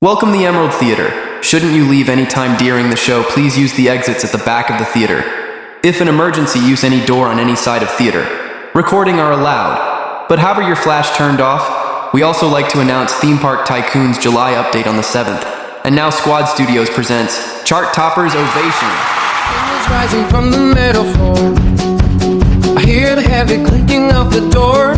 Welcome the Emerald Theater. Shouldn't you leave any time during the show, please use the exits at the back of the theater. If an emergency, use any door on any side of theater. Recording are allowed, but have your flash turned off. We also like to announce Theme Park Tycoon's July update on the 7th. And now Squad Studios presents Chart Toppers Ovation. Rising from the middle floor, I hear the heavy clicking of the door.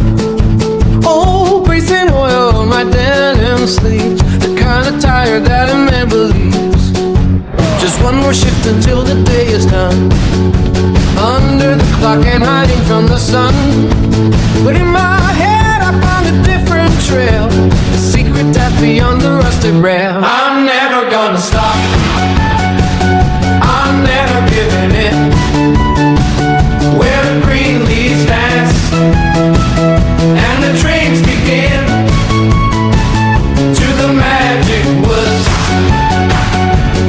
Oh, greasing oil on my denim sleeves, the kind of tired that a man believes. Just one more shift until the day is done, under the clock and hiding from the sun. But in my head I found a different trail, a secret path beyond the rusted rail. I'm never gonna stop, I'm never giving in. Where the green leaves dance and the trains begin, to the magic woods,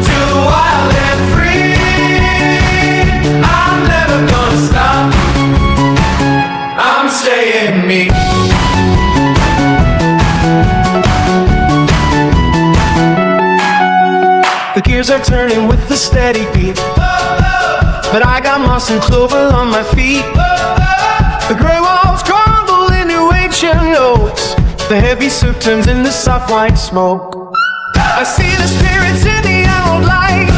to the wild and free. I'm never gonna stop, I'm staying me. The gears are turning with a steady beat, but I got moss and clover on my feet. The gray walls crumble into ancient notes, the heavy soup turns into soft white smoke. I see the spirits in the emerald light,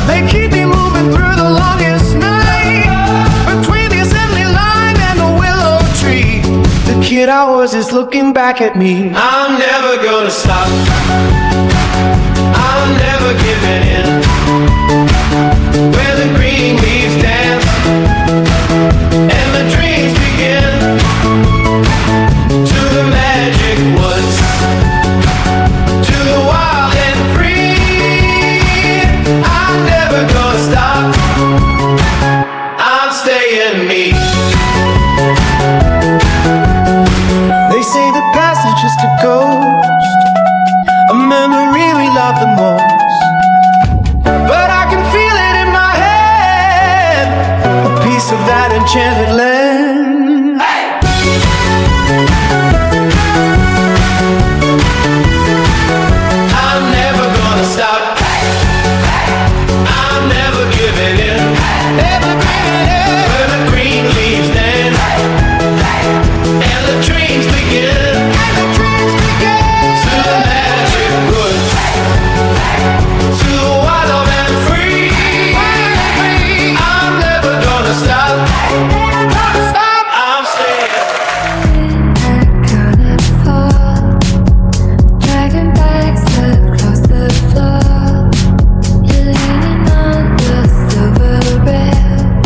they keep me moving through the longest night. Between the assembly line and the willow tree, the kid I was is looking back at me. I'm never gonna stop, I'm never giving in. Where the green leaves dance and the dreams begin, to the magic woods, to the wild and free. I'm never gonna stop, I'm staying me. They say the past is just a ghost, a memory we love the most. But I can feel it in my head, a piece of that enchanted land. Hey! I'm never gonna stop, I'm never giving in. Never giving in. Where the green leaves dance and the dreams begin, to the magic woods, to the wild and free. I'm never gonna stop, I'm staying. Gonna fall, dragging bags across the floor. You're leaning on the silver rail.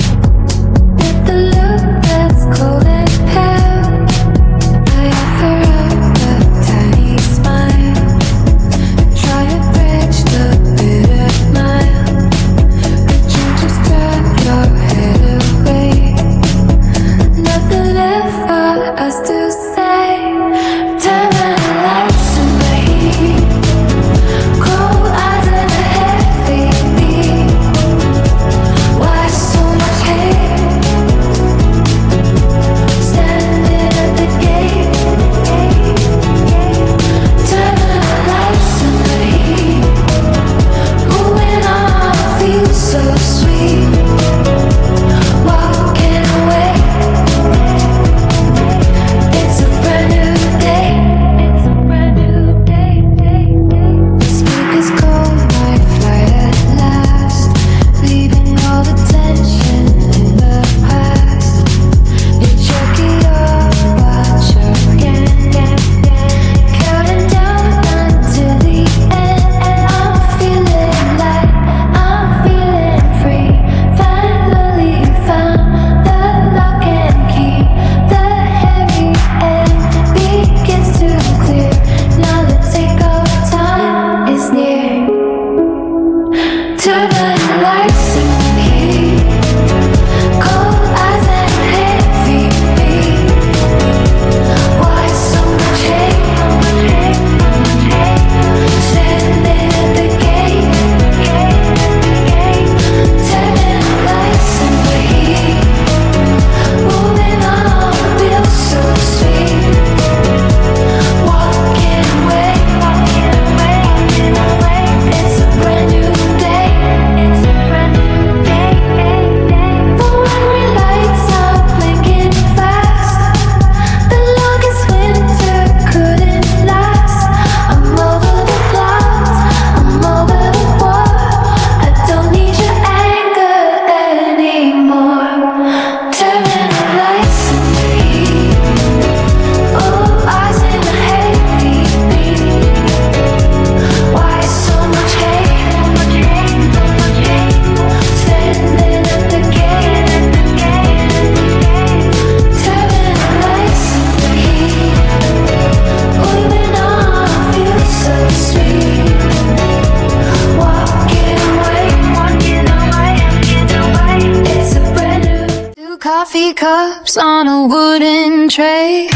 coffee cups on a wooden tray.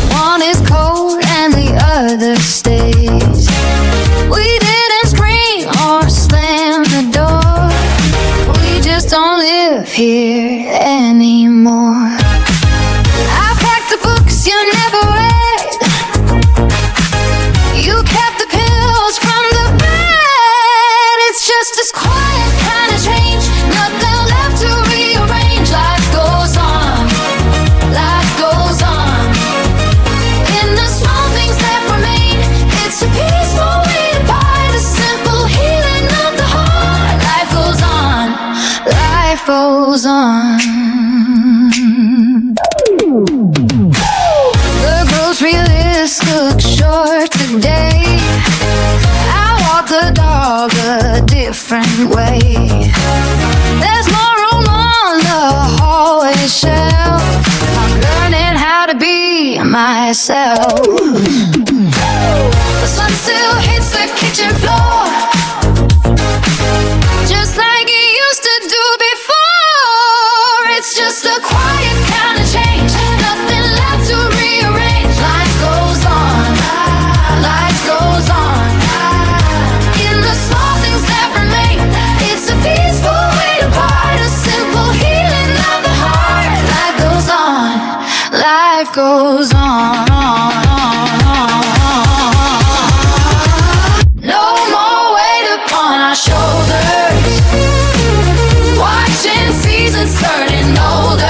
One is cold and the other stays. We didn't scream or slam the door. We just don't live here anymore. I packed the books you never read. You kept the pills from the bed. It's just this quiet kind of change. Nothing left to rearrange. Life goes on. Life goes on. In the small things that remain, it's a peaceful way to buy the simple healing of the heart. Life goes on. Life goes on. The grocery list looks short today. I walk the dog a different way. There's more room on the hallway shelf. I'm learning how to be myself. The sun still hits the kitchen floor, just like it used to do before. It's just a quiet kind of change. Nothing left to rearrange. Life goes on. Life goes on. In the small things that remain, it's a peaceful way to part. A simple healing of the heart. Life goes on. Life goes on. No more weight upon our shoulders. Watching seasons turning older.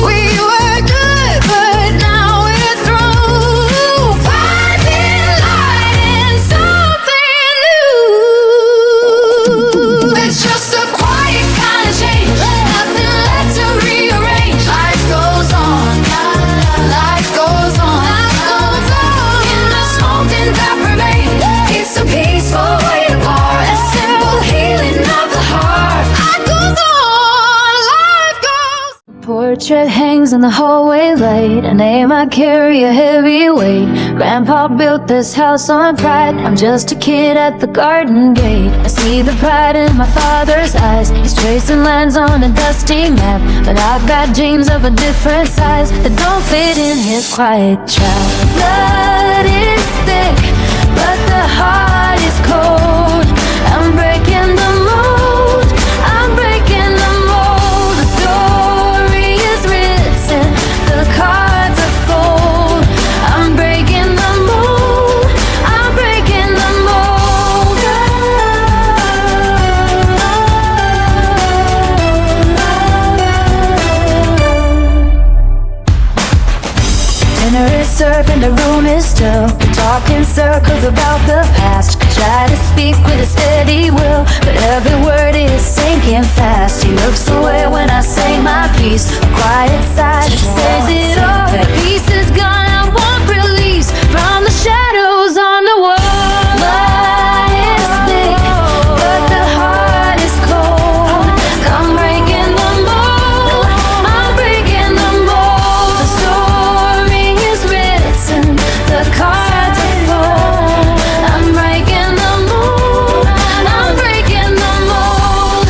We were good, but now we're through. Finding light in something new. It's just a quiet kind of change. Nothing left to rearrange. Life goes on. Life goes on. Life goes on. In the smoking that remains, it's a peaceful way to part. A simple healing of the heart. Life goes on. Life goes on. Portrait hangs in the hallway light. A name I carry a heavy weight. Grandpa built this house on pride. I'm just a kid at the garden gate. I see the pride in my father's eyes. He's tracing lines on a dusty map. But I've got dreams of a different size that don't fit in his quiet trap. Blood is thick, but the heart is cold. I'm breaking the mold. I'm breaking the mold. The story is written. The cards are fold. I'm breaking the mold. I'm breaking the mold. Dinner is served and the room is still. We talk in circles about the past. Try to speak with a steady will, but every word is sinking fast. He looks away when I say my piece. A quiet sigh that says it all. The peace is gone, I won't release from the shadows on the wall. Blood is thick, but the heart is cold. I'm breaking the mold. I'm breaking the mold. The story is written. The cards are fold. I'm breaking the mold. I'm breaking the mold.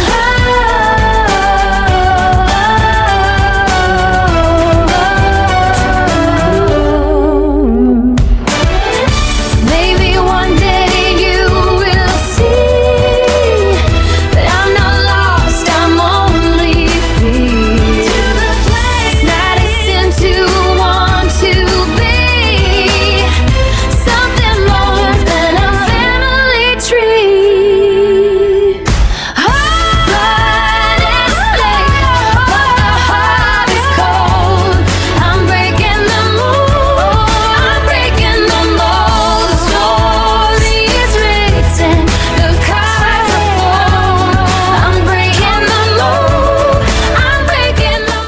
Maybe one day you will see that I'm not lost, I'm only free. To the place that I seem to want to be. Something more than a family tree. Blood is thick, but the heart is cold. I'm breaking the mold. I'm breaking the mold. The story is written. The cards are fold. I'm breaking the mold. I'm breaking the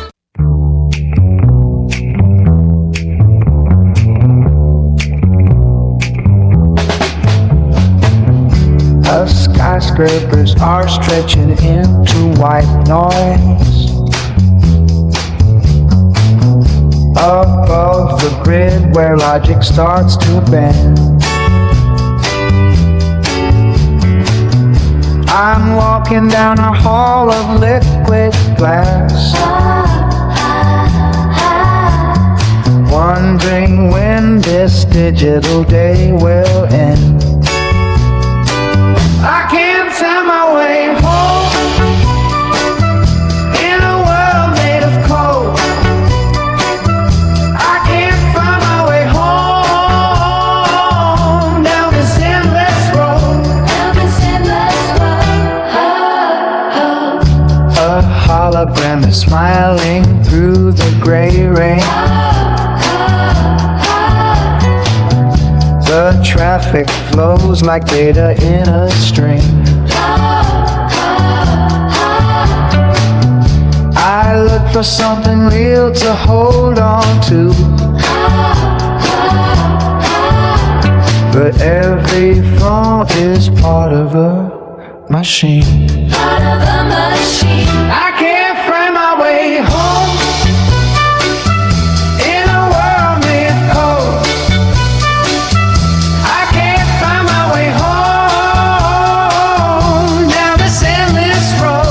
The skyscrapers are stretching into white noise. Above the grid where logic starts to bend. I'm walking down a hall of liquid glass, wondering when this digital day will end. I can't find my way home in a world made of cold. I can't find my way home down this endless road. A hologram is smiling through the gray rain. The traffic flows like data in a stream. I look for something real to hold on to, but every phone is part of a machine. I can't find my way home in a world made of cold. I can't find my way home down this endless road.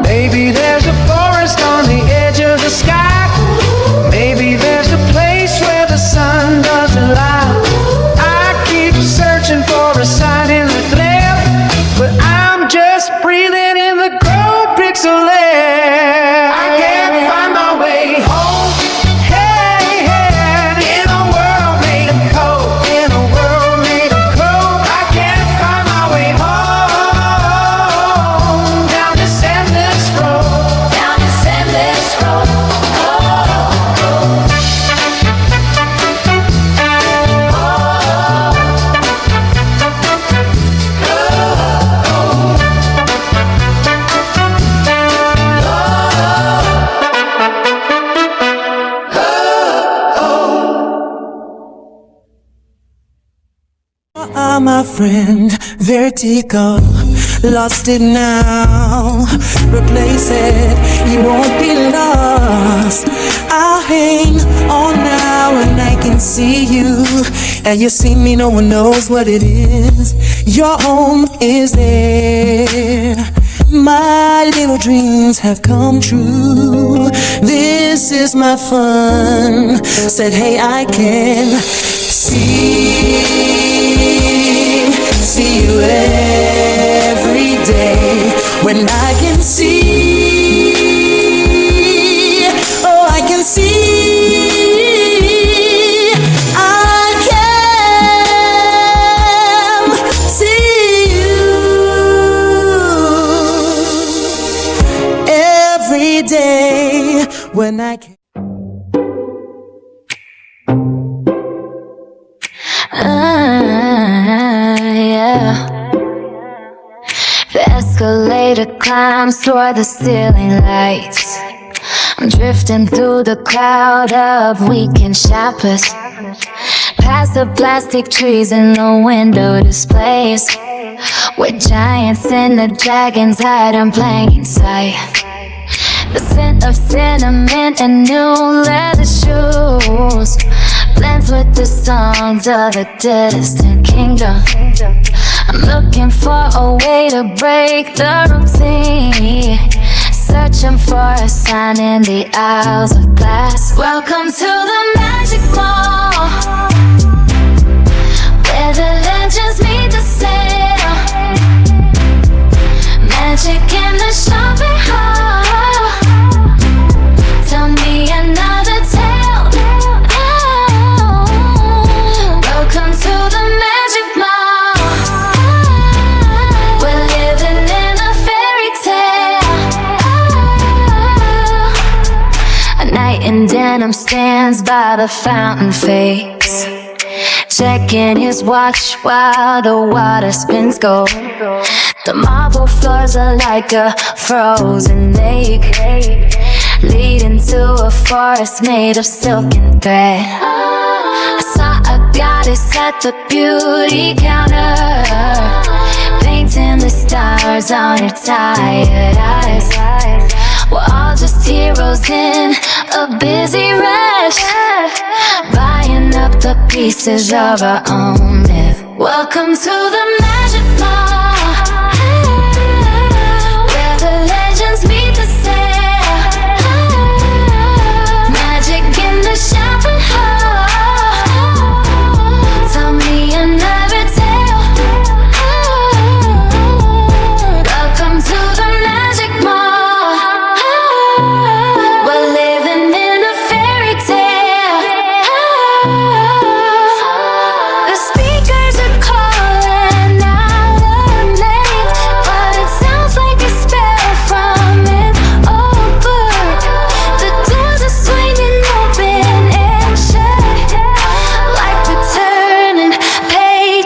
Maybe there's a forest on the edge of the sky. Maybe there's a place where the sun doesn't lie. I keep searching for a sign in the glare, but I'm just breathing in the cold pixel air. I can't find my way home. Hey, hey, in a world made of cold. In a world made of cold. I can't find my way home down this endless road. Down this endless road. My friend, vertigo, lost it now. Replace it, you won't be lost. I'll hang on now and I can see you. And you see me, no one knows what it is. Your home is there. My little dreams have come true. This is my fun. Said, hey, I can see you every day. When I can see, oh, I can see, I can see you every day. When I can. The escalator climbs toward the ceiling lights. I'm drifting through the crowd of weekend shoppers, past the plastic trees and the window displays, where giants and the dragons hide in plain sight. The scent of cinnamon and new leather shoes blends with the songs of a distant kingdom. I'm looking for a way to break the routine, searching for a sign in the aisles of glass. Welcome to the magic mall, where the legends meet the sale. Magic in the shopping hall. Tell me another tale. Oh, welcome to the magic mall. We're living in a fairy tale. A knight in denim stands by the fountain face, checking his watch while the water spins gold. The marble floors are like a frozen lake, leading to a forest made of silk and thread. I saw a goddess at the beauty counter, painting the stars on her tired eyes. We're all just heroes in a busy rush, buying up the pieces of our own myth. Welcome to the magic mall.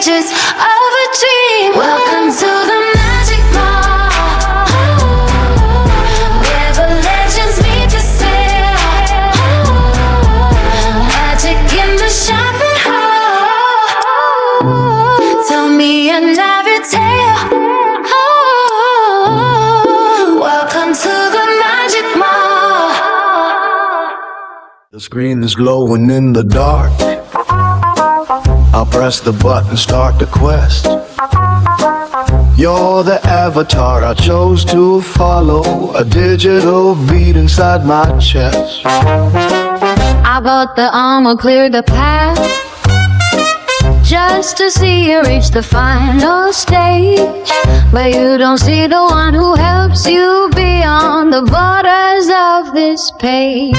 pages of a dream. Welcome to the magic mall, where the legends meet to sell. Magic in the shopping hall. Tell me another tale. Welcome to the magic mall. The screen is glowing in the dark. I'll press the button, start the quest. You're the avatar I chose to follow, a digital beat inside my chest. I bought the armor, cleared the path, just to see you reach the final stage. But you don't see the one who helps you beyond the borders of this page.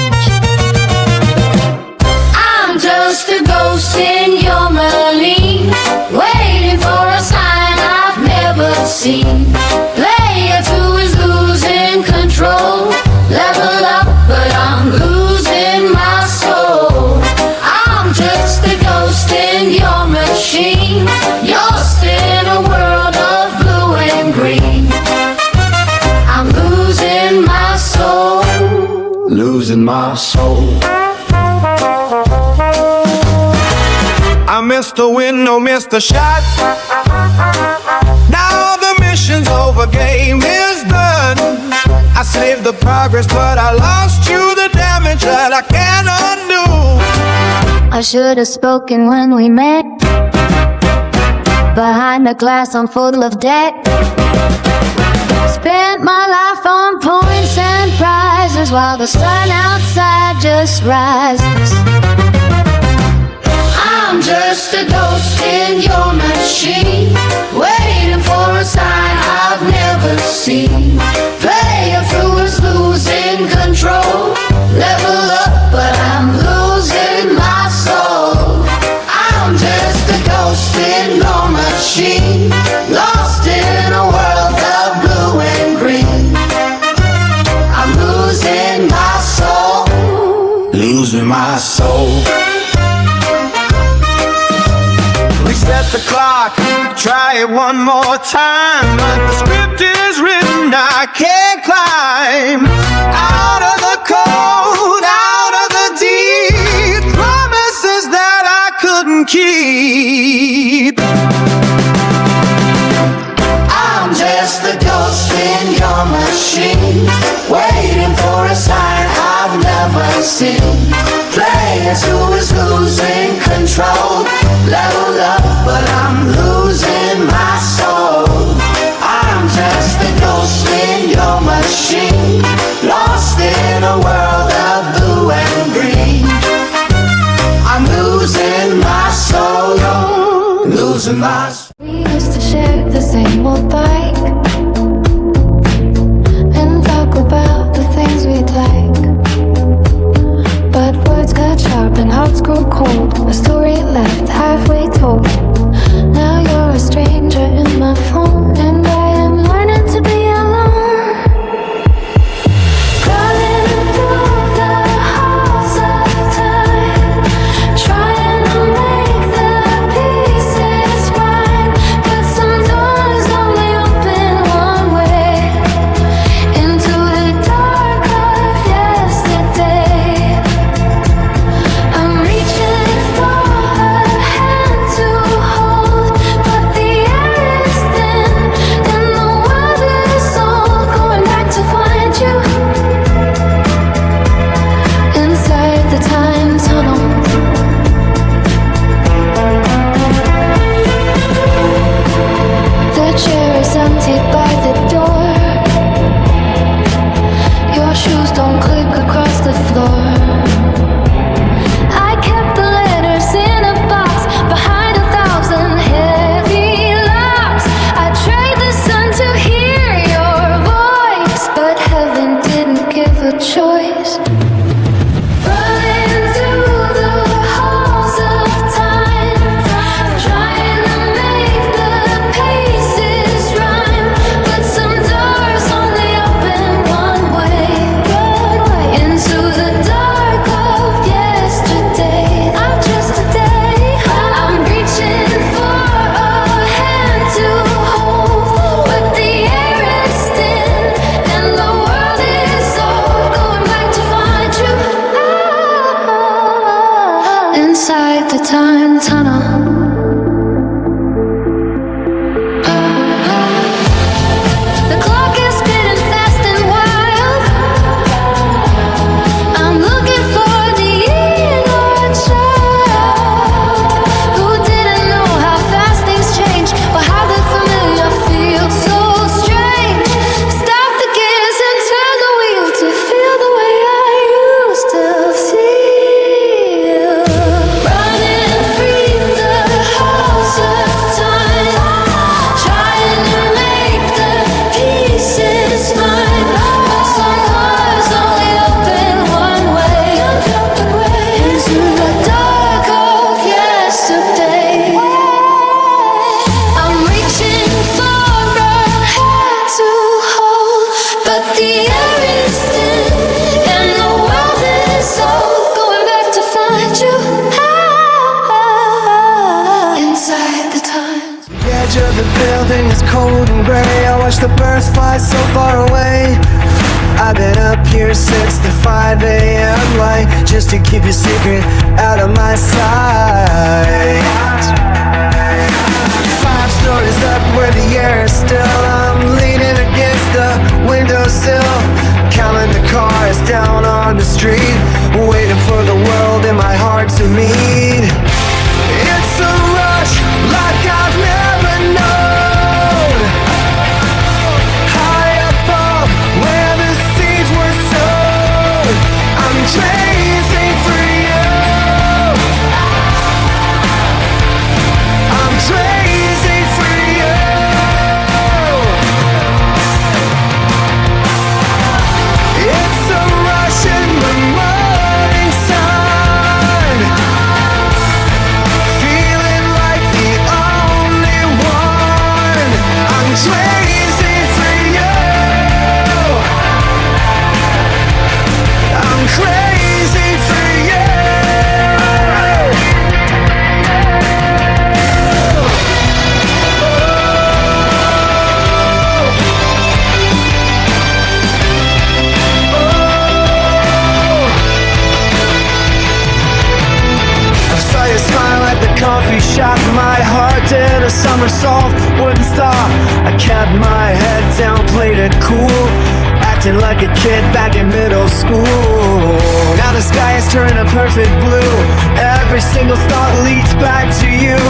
I'm just a ghost in your Merlin, waiting for a sign I've never seen. Player 2 is losing control. Level up, but I'm losing my soul. I'm just a ghost in your machine, lost in a world of blue and green. I'm losing my soul, Losing my soul. I missed the window, missed the shot. Now the mission's over, game is done. I saved the progress, but I lost you, the damage that I can't undo. I should have spoken when we met. Behind the glass, I'm full of debt. Spent my life on points and prizes, while the sun outside just rises. I'm just a ghost in your machine, waiting for a sign I've never seen. Player 2 is losing control. Level up, but I'm losing my soul. I'm just a ghost in your machine, lost in a world of blue and green. I'm losing my soul, Losing my soul. Reset the clock, try it one more time. But the script is written, I can't climb out of the cold, out of the deep. Promises that I couldn't keep. I'm just a ghost in your machine, waiting for a sign I've never seen. Player 2 is losing control. Level up, but I'm losing my soul. I'm just a ghost in your machine, lost in a world of blue and green. I'm losing my soul, losing my soul. We used to share the same old bike and talk about the things we'd like. But words got sharp and hearts grew cold. A story left halfway told. Now you're a stranger in my phone, and I am learning to be alone. Crawling through the halls of time, trying to make the pieces rhyme. But some doors only open one way, into the dark of yesterday. I'm reaching for a hand to edge of the building is cold and gray. I watch the birds fly so far away. I've been up here since the 5 a.m. light, just to keep your secret out of my sight. 5 stories up where the air is still, I'm leaning against the windowsill, counting the cars down on the street, waiting for the world and my heart to meet. It's a rush like I've never known, high above where the seeds were sown. I'm crazy for you, I'm crazy for you. It's a rush in the morning sun, feeling like the only one. I'm crazy for you, I'm crazy for you. I saw you smile at the coffee shop. My heart did a somersault, wouldn't stop. I kept my head down, played it cool, acting like a kid back in middle school. Now the sky is turning a perfect blue. Every single thought leads back to you.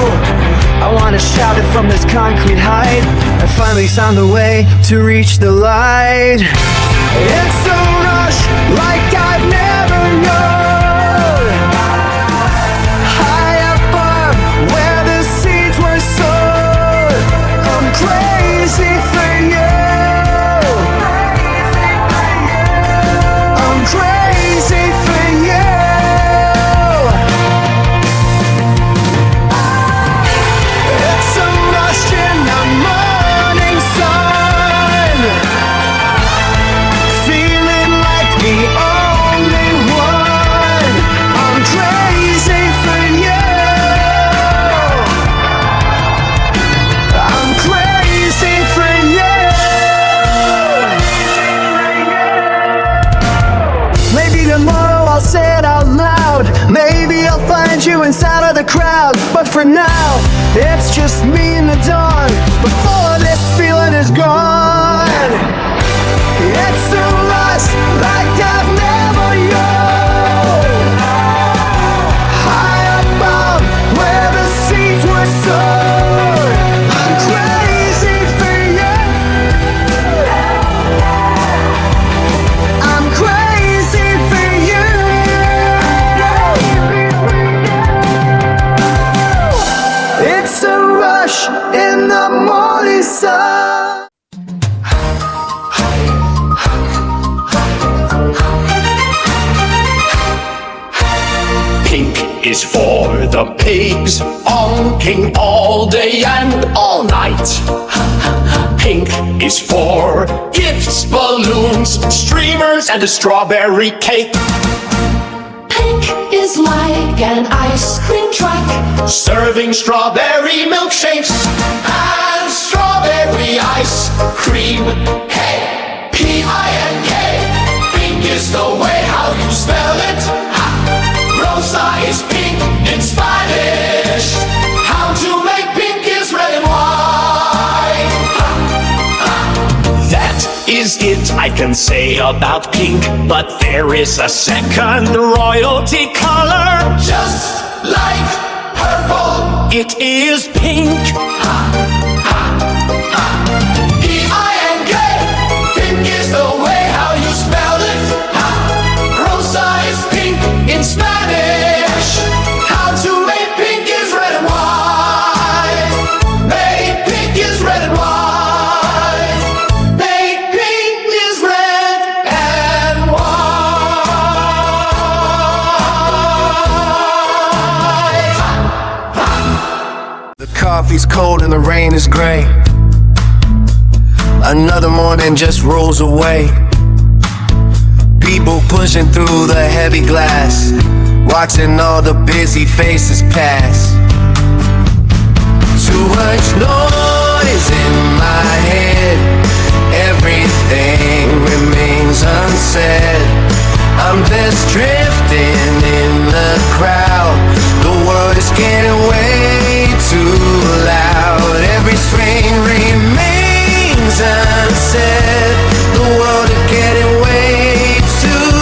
I wanna shout it from this concrete height. I finally found a way to reach the light. It's a rush like I've never known, high above where the seeds were sown. I'm crazy for you, I'm crazy for you. It's a rush in the morning sun, feeling like the only one. I'm crazy for you, I'm crazy for you. Maybe tomorrow I'll say it out loud. Maybe I'll find you inside of the crowd. But for now, it's just me in the dawn, before this feeling is gone. It's a rush like I've never known, high above where the seeds were sown. I'm crazy for you, I'm crazy for you. It's a rush in the morning sun. Pink is for the pigs, honking all day and all night. Pink is for gifts, balloons, streamers, and a strawberry cake. Pink is like an ice cream truck, Serving strawberry milkshakes and strawberry ice cream. Hey, P-I-N-K. Pink is the way how you spell it. Ha. Rosa is pink in Spanish. How to make pink is red and white. Ha. Ha. That is it I can say about pink, but there is a second royalty color, just like purple. It is pink. Ha, ha, ha. P-I-N-K. Pink is the way how you spell it. Ha. Rosa is pink in Spanish. How to make pink is red and white. Make pink is red and white. Make pink is red and white. The coffee's cold and the rain is gray. Another morning just rolls away. People pushing through the heavy glass, watching all the busy faces pass. Too much noise. I'm just drifting in the crowd. The world is getting way too loud. Every string remains unsaid. The world is getting way too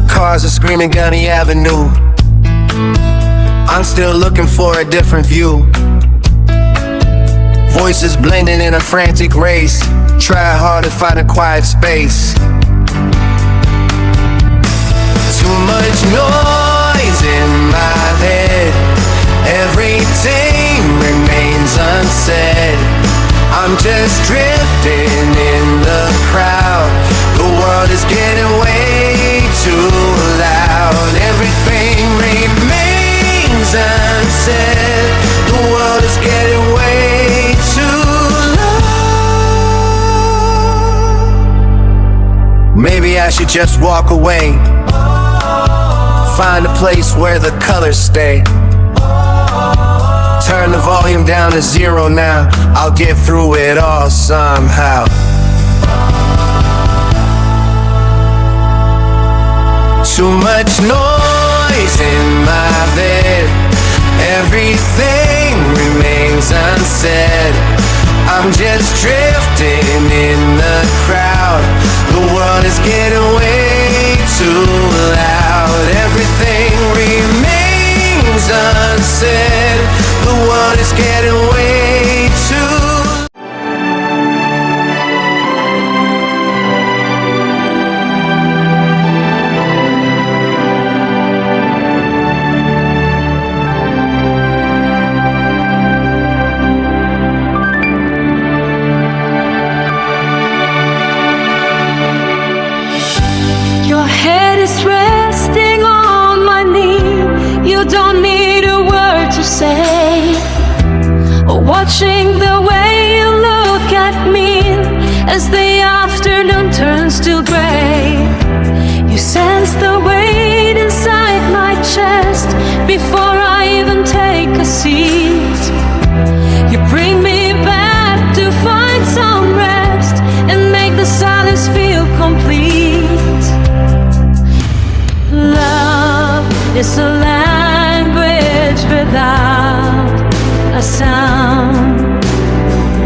loud. Cars are screaming Gunny Avenue. I'm still looking for a different view. Voices blending in a frantic race. Try hard to find a quiet space. Too much noise in my head. Everything remains unsaid. I'm just drifting in the crowd. The world is getting way too loud. Everything remains unsaid. The world is getting way too loud. Maybe I should just walk away. Find a place where the colors stay. Turn the volume down to 0 now. I'll get through it all somehow. Too much noise in my bed. Everything remains unsaid. I'm just drifting in the crowd. The world is getting way too loud. Everything remains unsaid. The world is getting way too loud. Your head is resting on my knee. You don't need a word to say. Watching the way you look at me as the afternoon turns to gray. You sense the weight inside my chest before I even take a seat. You bring me back to find some rest and make the silence feel complete. Love is a language without a sound.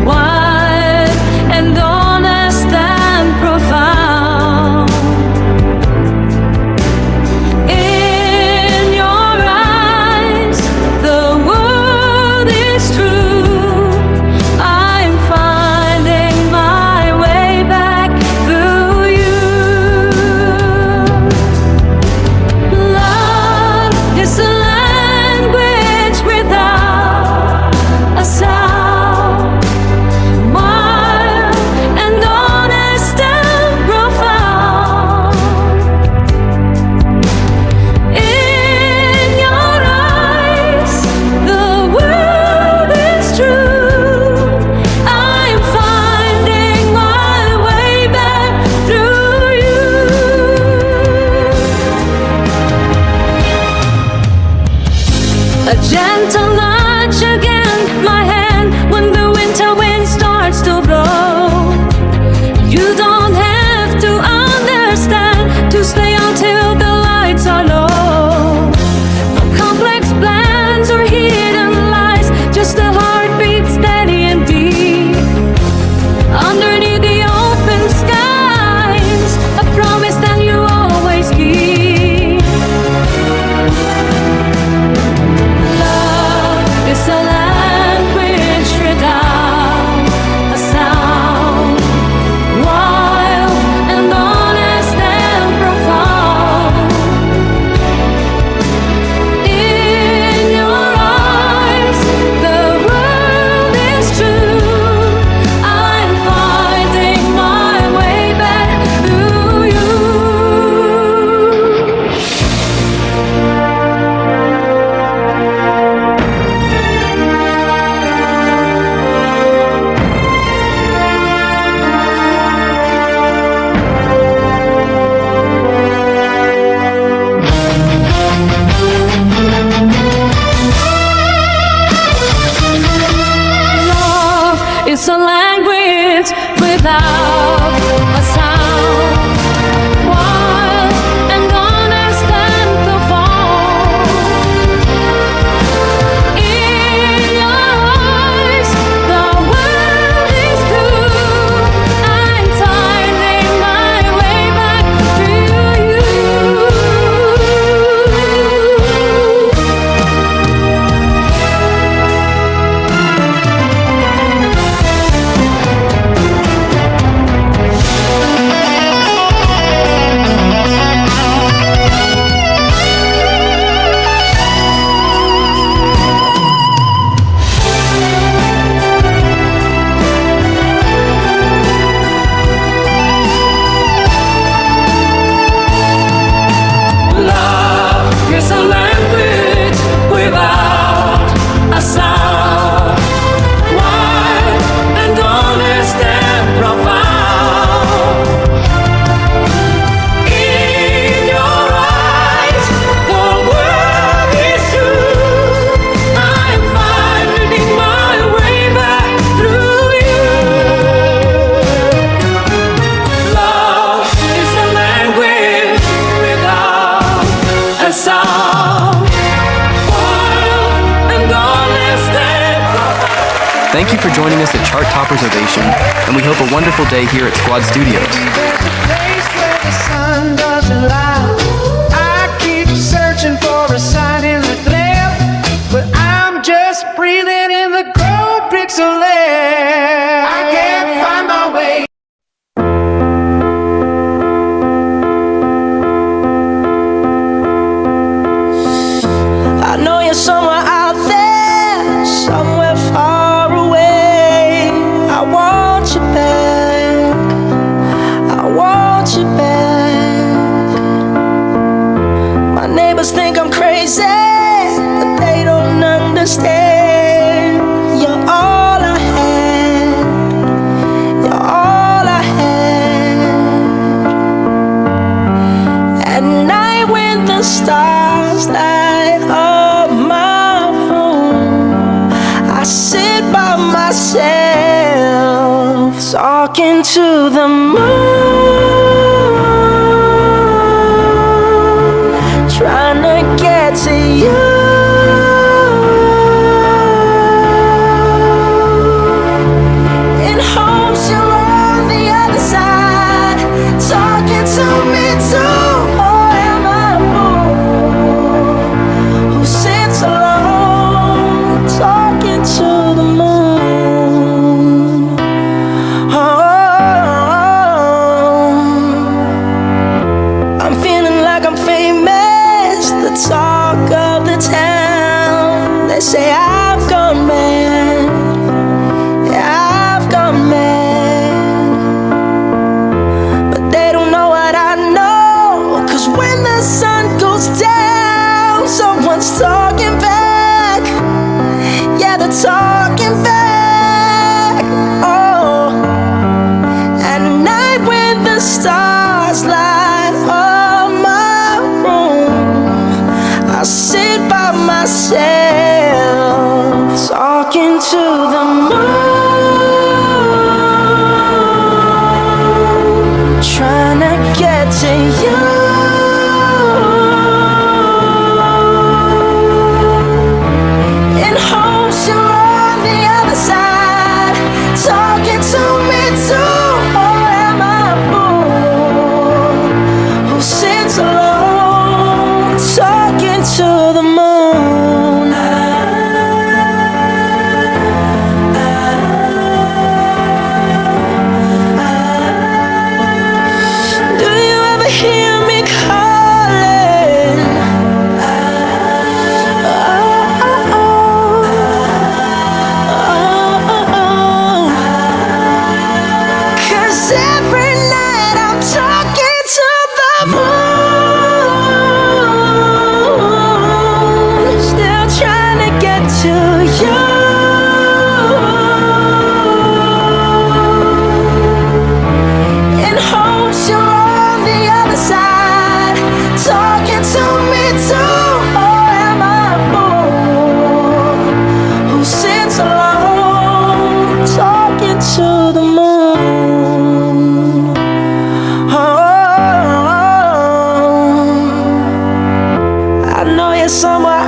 Wild and honest and profound. In your eyes, the world is true. I'm finding my way back through you. Love is a language without a sound. Wild and honest and profound. In your eyes, the world is true. I'm finding my way back through you. A gentle nudge against my hand when the winter wind starts to blow. You don't have to understand to stay until the lights are low. No complex plans or hidden lies, just a heartbeat steady and deep. Underneath the open skies, a promise that you always keep. Love Thank you for joining us at Chart Toppers Ovation, and we hope a wonderful day here at Squad Studios. There's a place where the sun doesn't lie. I keep searching for a sign in the glare, but I'm just breathing in the cold pixel air. I can't find my way. I know you're somewhere out there, somewhere far away. I want you back, I want you back. My neighbors think I'm crazy, but they don't understand. You're all I had, you're all I had. At night when the stars light up my room, I sit by myself, talking to the moon, trying to get to you. In hopes you're on the other side, talking to me too. Or am I a fool who sits alone, talking to the moon? Oh, I'm feeling like I'm famous, the talk of the town. They say I've gone mad, yeah, I've gone mad. But they don't know what I know, 'cause when the sun goes down, someone's talking back. Yeah, they're talking back. Oh, at night when the stars light up my room, I sit by myself, talking to the moon, trying to get to you. In hopes you're on the other side, talking to me too. Or am I a fool who sits alone, talking to the moon? Do you ever hear me calling? Cause every night I'm talking to the moon, still trying to get to you. In hopes you're on the other side, talking to me too. Or am I a fool who sits alone, talking to the moon? Oh, I know you're somewhere